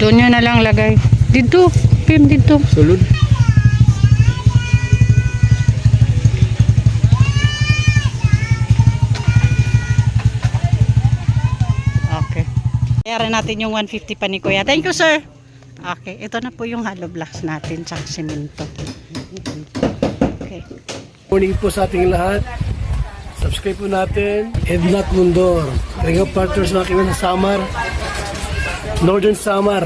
Doon nyo na lang lagay. Dito. Pim, dito. Sulod. Okay. Bayaran natin yung 150 pa ni Kuya. Thank you, sir. Okay. Ito na po yung hollow blocks natin sa simento. Okay. Morning po sa ating lahat. Subscribe po natin. Ednat Mundor. Ring of Partners mga kaibigan sa Samar. Northern Samar.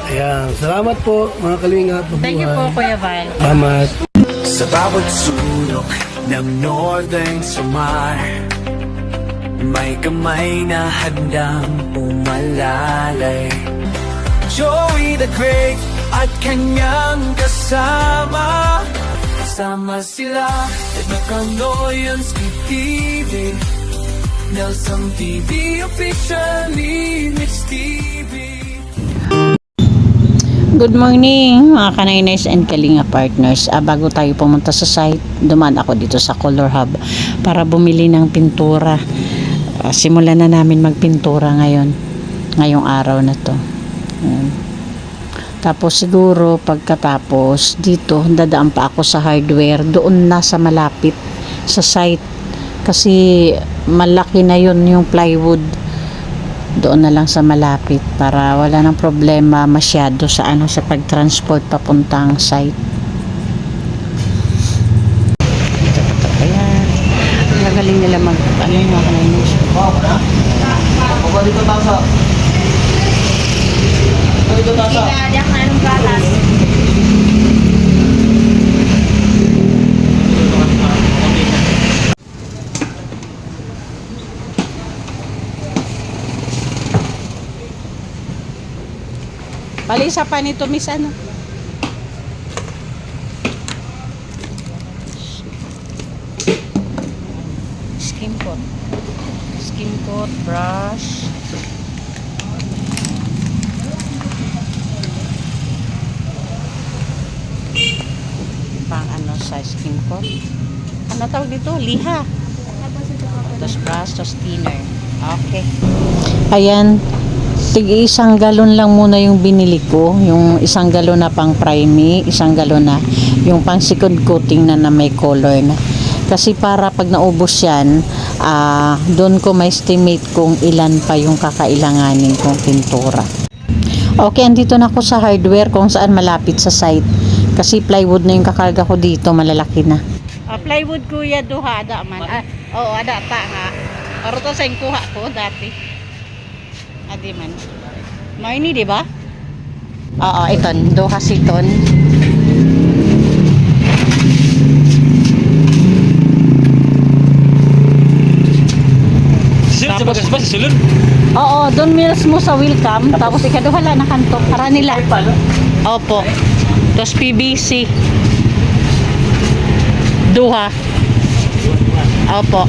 Ayan. Salamat po mga kalingap. Thank you po, Kuya Val. Salamat. Sa bawat sulok ng Northern Samar, may kamay na handang umalalay. Joey the Great at kanyang kasama, kasama sila at Nakanoyanski TV, Nelson TV, officially Mitch TV. Good morning mga Kanayners and Kalinga Partners. Bago tayo pumunta sa site, dumaan ako dito sa Color Hub para bumili ng pintura. Simulan na namin magpintura ngayong araw na to. Ayan. Tapos siguro pagkatapos dito, dadaan pa ako sa hardware doon na sa malapit sa site. Kasi malaki na yun yung plywood. Doon na lang sa malapit para wala nang problema masyado sa sa pagtransport papuntang site. Ayan. Ang galing nila mag yung mga kanayinis. Dito tasa. Dito tasa. Diyak na anong galas. Palisa pa nito, miss Skim coat. Skim coat, brush. Pang sa skim coat. Ano tawag dito? Liha. Tapos brush, tapos thinner. Okay. Ayan. Tig-isang galon lang muna yung binili ko. Yung isang galon na pang prime, isang galon na yung pang second coating na may color na. Kasi para pag naubos yan, doon ko may estimate kung ilan pa yung kakailanganin kong pintura. Okay, andito na ako sa hardware kung saan malapit sa site. Kasi plywood na yung kakarga ko dito, malalaki na. Plywood kuya, duha, ada man. Oo, ada ta nga. Para to sa kuha ko dati. Adi man. May ni, di ba? Oo, iton. Duha siton. Sulod. Oo, doon meals mo sa welcome. Tapos ikaduha lang na kanto. Para nila. Opo. Tapos PVC. Duha. Opo.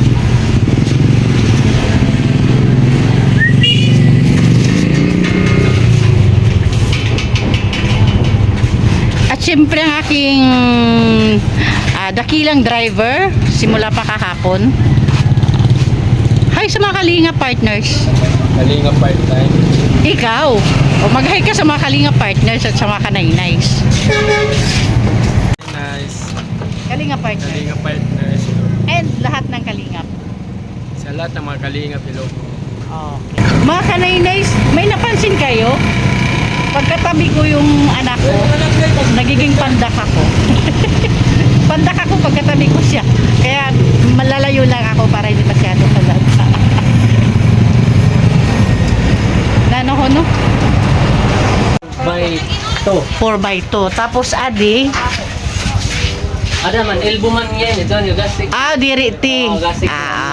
At syempre ang aking dakilang driver simula pa kahapon. Hi sa mga Kalinga Partners. Kalinga part-time. Ikaw, o mag-hi ka sa mga Kalinga Partners at sa mga Kanaynays. Nice. Kalinga Partners. Kalinga partners. And lahat ng Kalingap. Sa lahat ng mga Kalinga Pilog. Okay. Mga Kanaynays, may napansin kayo? Pagkatabi ko yung anak ko, nagiging pandak ako. Pandak ako pagkatabi ko siya. Kaya malalayo lang ako para hindi masyado palad. Nano ho, no? By 2. 4x2. Tapos adi, Ada man, elbow man yan. Ito yung gasik. diri ti. Gasik.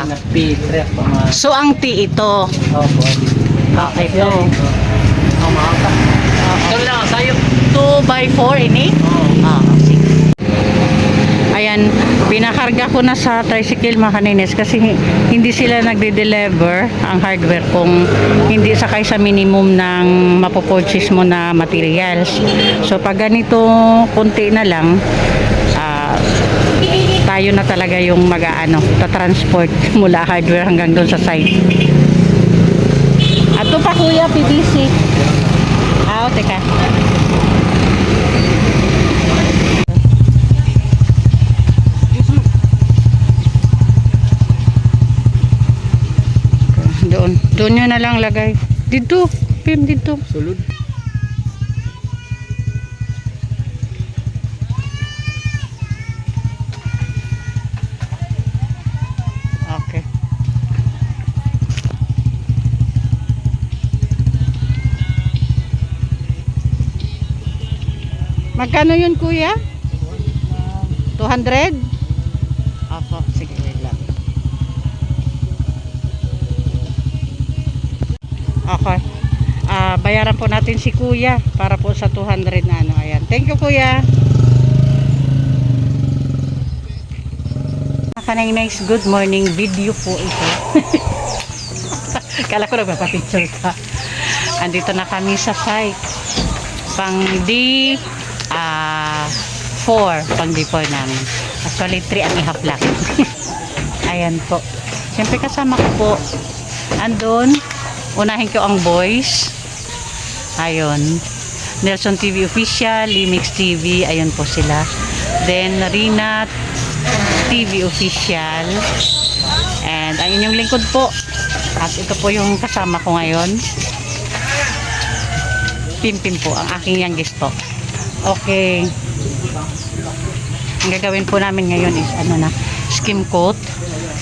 Nag-P-trap pa mga. So ang ti ito. Opo. Okay to. Ito lang, sayo. 2x4 ini? Sige. Ayan, pinakarga ko na sa tricycle mga Kanaynays kasi hindi sila nagde-deliver ang hardware kung hindi sakay sa minimum ng mapopurchase mo na materials. So pag ganito konti na lang, tayo na talaga yung ta-transport mula hardware hanggang doon sa site. Ato pa kuya, PVC. Teka. Doon nyo na lang lagay. Dito. Pim dito. Sulod. Okay. Magkano yun, kuya? 200? Opo, sige, wait lang. Okay. Bayaran po natin si kuya para po sa 200 na ano. Ayan. Thank you, kuya. Kanang nice good morning video po ito. Kala ko nagpapapicture ka. Andito na kami sa site. Pang D4. Pang D4 namin. Actually 3 and a half lang. Ayan po. Siyempre kasama ko po. Andun. Unahin ko ang boys. Ayun. Nelson TV Official, Limix TV, ayun po sila. Then Rina TV Official. And ayun yung lingkod po. At ito po yung kasama ko ngayon. Pimpim po, ang aking youngest po. Okay. Ang gagawin po namin ngayon is ano na, skim coat.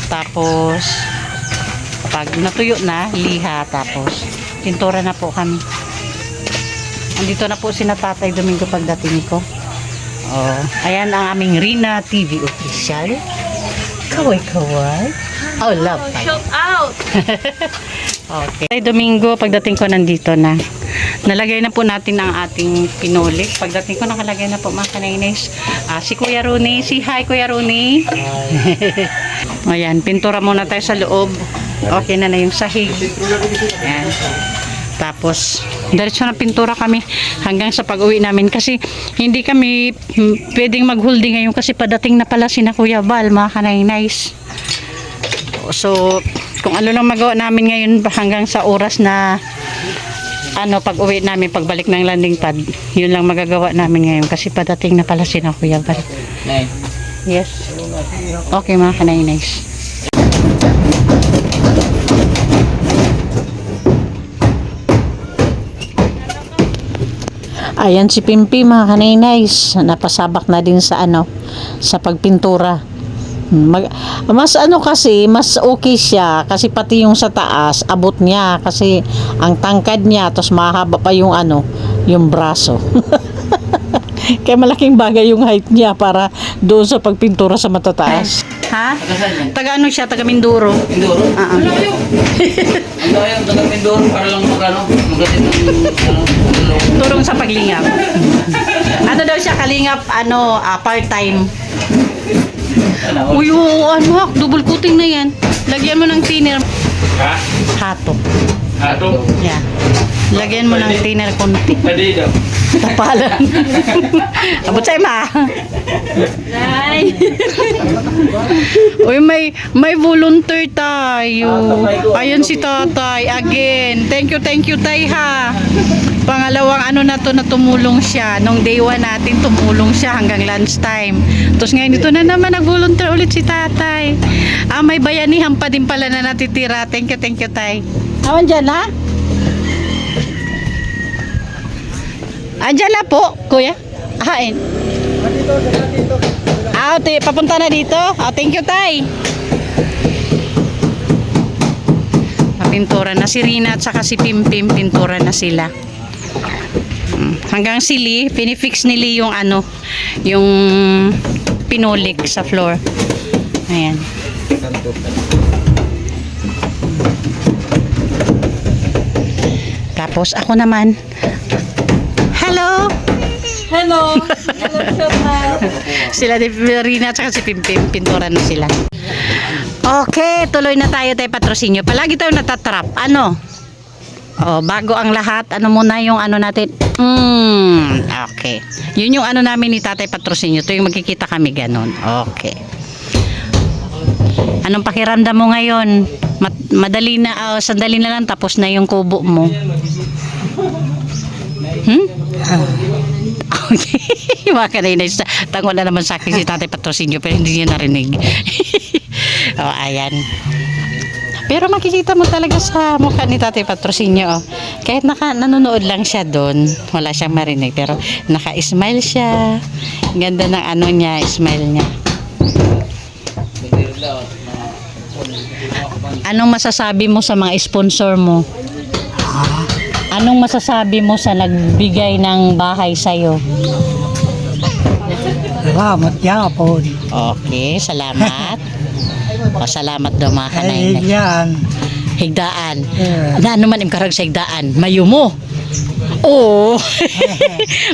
Tapos pag natuyo na, liha. Tapos pintura na po kami. Andito na po si Tatay Domingo pagdating ko. Oh, ayan ang aming Rina TV Official. Kaway-kaway. Oh, love. Shout out! Okay. Tatay Domingo, pagdating ko nandito na. Nalagay na po natin ang ating pinolik. Pagdating ko nakalagay na po mga kanainis. Si Kuya Rooney. Si hi Kuya Rooney. Ayan, pintura muna tayo sa loob. Okay na yung sahig. Ayan. Tapos, diretso na pintura kami hanggang sa pag-uwi namin. Kasi hindi kami pwedeng mag-holding ngayon kasi padating na pala si na Kuya Val, mga kanainis. So, kung ano lang magawa namin ngayon hanggang sa oras na pag-uwi namin, pagbalik ng landing pad, yun lang magagawa namin ngayon kasi padating na pala si na Kuya Val. Yes. Okay mga kanainis. Ayan si Pimpi mga kaninays, napasabak na din sa sa pagpintura. Mas kasi, mas okay siya kasi pati yung sa taas, abot niya kasi ang tangkad niya, tapos mahaba pa yung yung braso. Kaya malaking bagay yung height niya para doon sa pagpintura sa matataas. Ha? Taga siya? Taga Mindoro. Mindoro? Ang yung taga Mindoro para lang magasin ng Turong sa paglingap. Daw siya kalingap, part-time. Uy, double coating na yan. Lagyan mo ng thinner. Ha? Hato. Ato? Yeah. Lagyan mo ng thinner konti. Pwede daw. Tapalan. Abot sa'yo ma. Nay! Uy, may volunteer tayo. Ayun si Tatay. Again. Thank you Tay ha. Pangalawang na to na tumulong siya. Nung day 1 natin tumulong siya hanggang lunchtime. Tapos ngayon ito na naman nag-volunteer ulit si Tatay. May bayanihan pa din pala na natitira. Thank you Tay. Awan dyan ha? Andyan na po, kuya. Hain. Papunta na dito. Thank you, Tay. Pintura na si Rina at saka si Pimpim, pintura na sila. Hanggang si Lee, pinifix ni Lee yung yung pinolik sa floor. Ayan. Tapos ako naman, hello! Hello! Hello, shout out! Sila ni Rina at saka si Pimpim, pintura na sila. Okay, tuloy na tayo patrocinio. Palagi tayo natatrap. Bago ang lahat, muna yung natin. Okay. Yun yung namin ni Tatay Patrocinio. Ito yung magkikita kami ganun. Okay. Anong pakiramdam mo ngayon? Madali na, sandali na lang tapos na yung kubo mo. Okay. Mga kanina, tango na naman sa akin si Tatay Patrocinio pero hindi niya narinig. Oh, ayan. Pero makikita mo talaga sa mukha ni Tatay Patrocinio. Oh. Kahit nanonood lang siya doon, wala siyang marinig. Pero naka-smile siya. Ganda ng ano niya, smile niya. Anong masasabi mo sa mga sponsor mo? Anong masasabi mo sa nagbigay ng bahay sa'yo? Salamat yapon. Okay, salamat. O, salamat daw mga Ay, kanay. yan. Higdaan. Yeah. Na ano man imkarag sa higdaan? Mayo mo. Oo.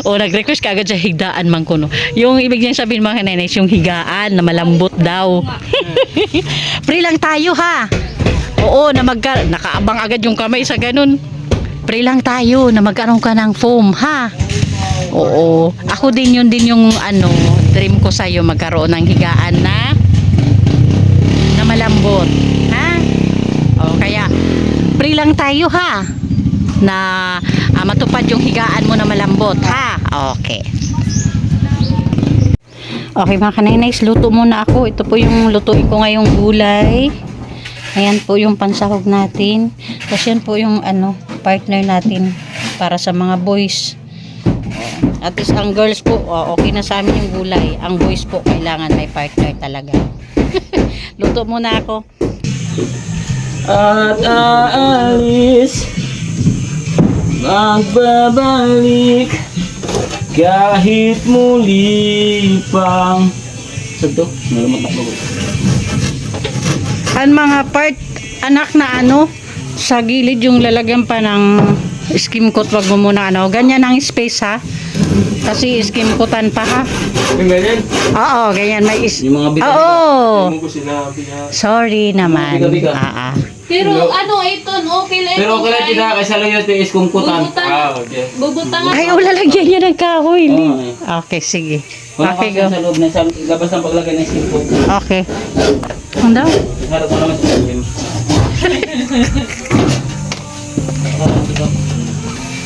O, nag-request ka agad sa higdaan man kuno. Yung ibig niyang sabihin mga kanay, yung higaan na malambot daw. Free lang tayo ha. Oo, na nakaabang agad yung kamay sa ganun. Free lang tayo na magkaroon ka ng foam ha. Oo. Ako din yung ano, dream ko sa'yo magkaroon ng higaan na malambot. Ha? O, kaya free lang tayo ha. Na matupad yung higaan mo na malambot ha. Okay. Okay mga kaninays, luto muna ako. Ito po yung lutuin ko ngayong gulay. Ayan po yung pansahog natin. Tapos yan po yung ano, partner natin para sa mga boys. At least ang girls po, okay na sa amin yung gulay. Ang boys po, kailangan may partner talaga. Luto muna ako. At aalis, magbabalik, kahit muli pang Sado, nalamat na Ang mga part, anak na ano, sa gilid yung lalagyan pa ng skim coat, wag mo muna ano, ganyan ang space ha. Kasi skim coatan pa ha. yung ganyan? Oo, ganyan may Yung mga biga-biga. Oo. Hindi mo ko sinabi ha. Sorry naman. Biga-biga. Pero ano, ito, okay lang. Pero okay lang kita kasi lang yung tiis kong kutan. Okay. Bubutangan. Ay, lalagyan niya ng kahoy. Oo, eh. Okay, sige. Wala Okay, ka go. sa loob na sa labas ng paglagay ng simpo. Okay. Ano daw? Harap mo naman sa loob.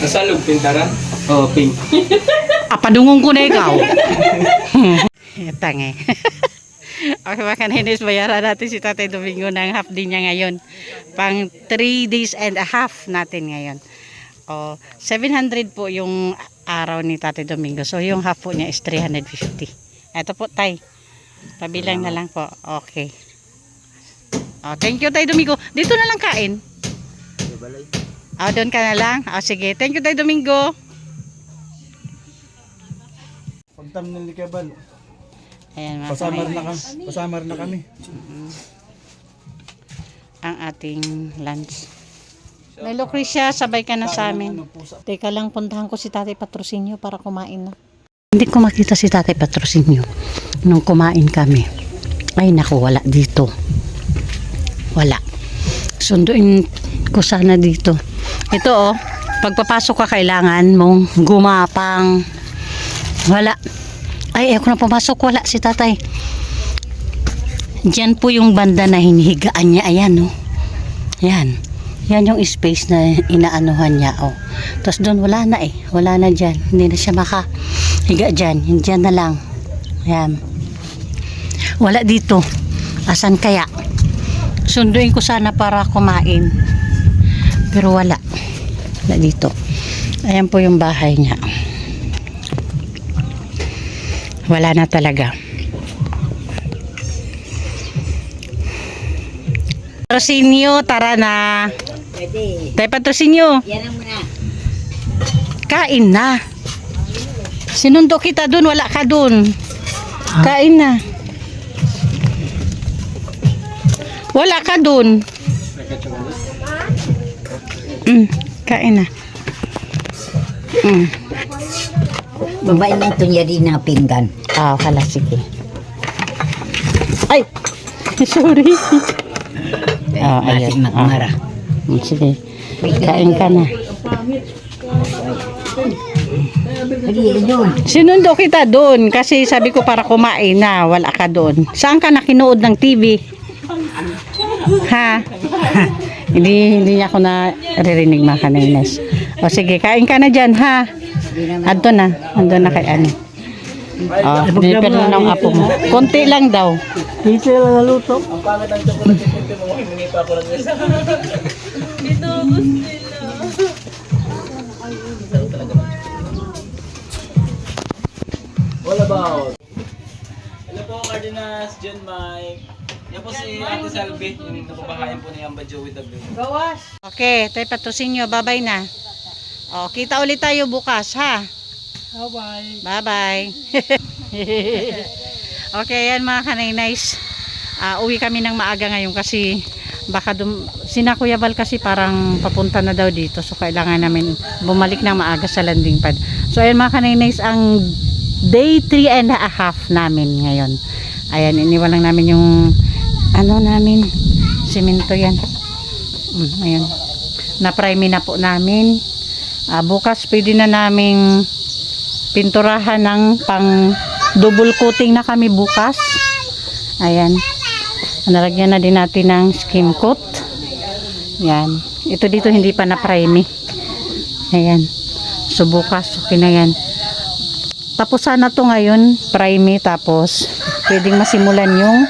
Nasa loob, pintaran? Oh, pink. Padungong ko na ikaw. Tange. Okay, mga kaninis, bayaran natin si Tatay Domingo ng half din niya ngayon. Pang 3 days and a half natin ngayon. O, 700 po yung araw ni Tatay Domingo. So, yung half po niya is 350. Ito po, Tay. Pabilang na lang po. Okay. Oh, thank you, Tay Domingo. Dito na lang kain. Doon ka na lang. Sige. Thank you, Tay Domingo. Pagtam ng likabal, Ayan, mga pasamar na kaninis. kami. Pasamar na kami. Ang ating lunch. Nay Lucrecia, sabay ka na sa amin. Teka lang, puntahan ko si Tatay Patrocinio para kumain na. Hindi ko makita si Tatay Patrocinio nung kumain kami. Ay naku, wala dito. Wala. Sunduin ko sana dito. Ito oh, pagpapasok ka kailangan mong gumapang. Wala. Ay, ako na pumasok. Wala si Tatay. Diyan po yung banda na hinihigaan niya. Ayan oh. Yan. Yan yung space na inaanuhan niya. Oh. Tapos doon wala na eh. Wala na dyan. Hindi na siya makahiga dyan. Diyan na lang. Ayan. Wala dito. Asan kaya? Sunduin ko sana para kumain. Pero wala. Wala dito. Ayan po yung bahay niya. Wala na talaga. Patrocinio, tara na. Tay Patrocinio. Kain na. Sinundo kita dun, wala ka dun. Kain na. Wala ka dun. Kain na. Babae na ito niya din na pinggan. Hala, sige. Ay! Sorry. Masing magmara. Sige. Kain ka na. Lagi yun. Sinundo kita doon kasi sabi ko para kumain na, wala ka doon. Saan ka nakinood ng TV? Ha? hindi niya ako na ririnig mga kaninas. O sige, kain ka na dyan ha. Ando na kay ano. Oh, pinipil mo ng apo mo. Konti lang daw. Dito lang naluto. Ang pangit ang chocolate chip mo, hiningi pa ako ng isa. All about. Hello po, Cardenas, John Mike. Yan po si Ate Salvi, yung napabahayan po ni Amba Joey W. Okay, tayo patusin nyo. Bye-bye na. Oh, kita ulit tayo bukas, ha? Bye-bye. Bye-bye. Okay, yan mga kanay-nice. Uwi kami ng maaga ngayon kasi baka sina Kuya Val kasi parang papunta na daw dito. So, kailangan namin bumalik ng maaga sa landing pad. So, ayan mga kanay-nice, ang day 3 and a half namin ngayon. Ayan, iniwan lang namin yung ano namin, simento yan. Ayan. Na-prime na po namin. Bukas pwede na naming pinturahan ng pang double coating na kami bukas. Ayan. Nalagyan na din natin ng skim coat. Yan. Ito dito hindi pa na-prime. Ayan. So bukas okay na yan. Tapos sana to ngayon, prime, tapos pwedeng masimulan yung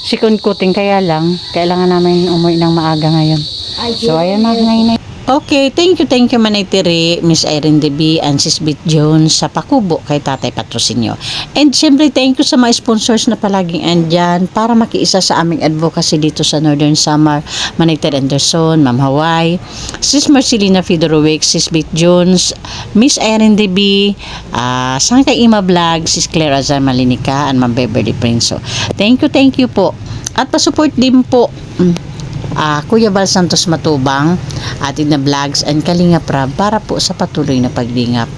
second coating, kaya lang kailangan namin umuwi ng maaga ngayon. So ayan mga kanay. Okay, thank you Manay Tiri, Miss Irene DB, and Sis Bit Jones sa pakubo kay Tatay Patrocinio. And syempre, thank you sa mga sponsors na palaging andyan para makiisa sa aming advocacy dito sa Northern Samar. Manay Tiri Anderson, Ma'am Hawaii, Sis Marcelina Fedorovic, Sis Bit Jones, Miss Irene DB, Sangkay Ima Vlog, Sis Claire Azar Malinica, and Ma'am Beverly Prinso. Thank you po. At pasupport din po Kuya Val Santos Matubang, atin na vlogs, and Kalinga Prab para po sa patuloy na paglingap.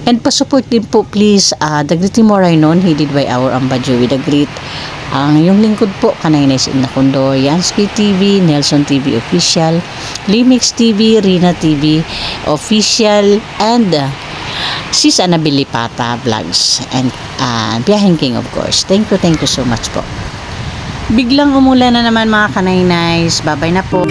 And pasupport din po please The Great Timoray noon, headed by our Amba Joey the Great. Ang yung lingkod po, Kanay-Nice in Nakundo, Yansky TV, Nelson TV Official, Limix TV, Rina TV Official, and Sis Annabelle Pata Vlogs, and Biyaheng King of course. Thank you so much po. Biglang umulan na naman mga Kanay-Nice. Bye-bye na po.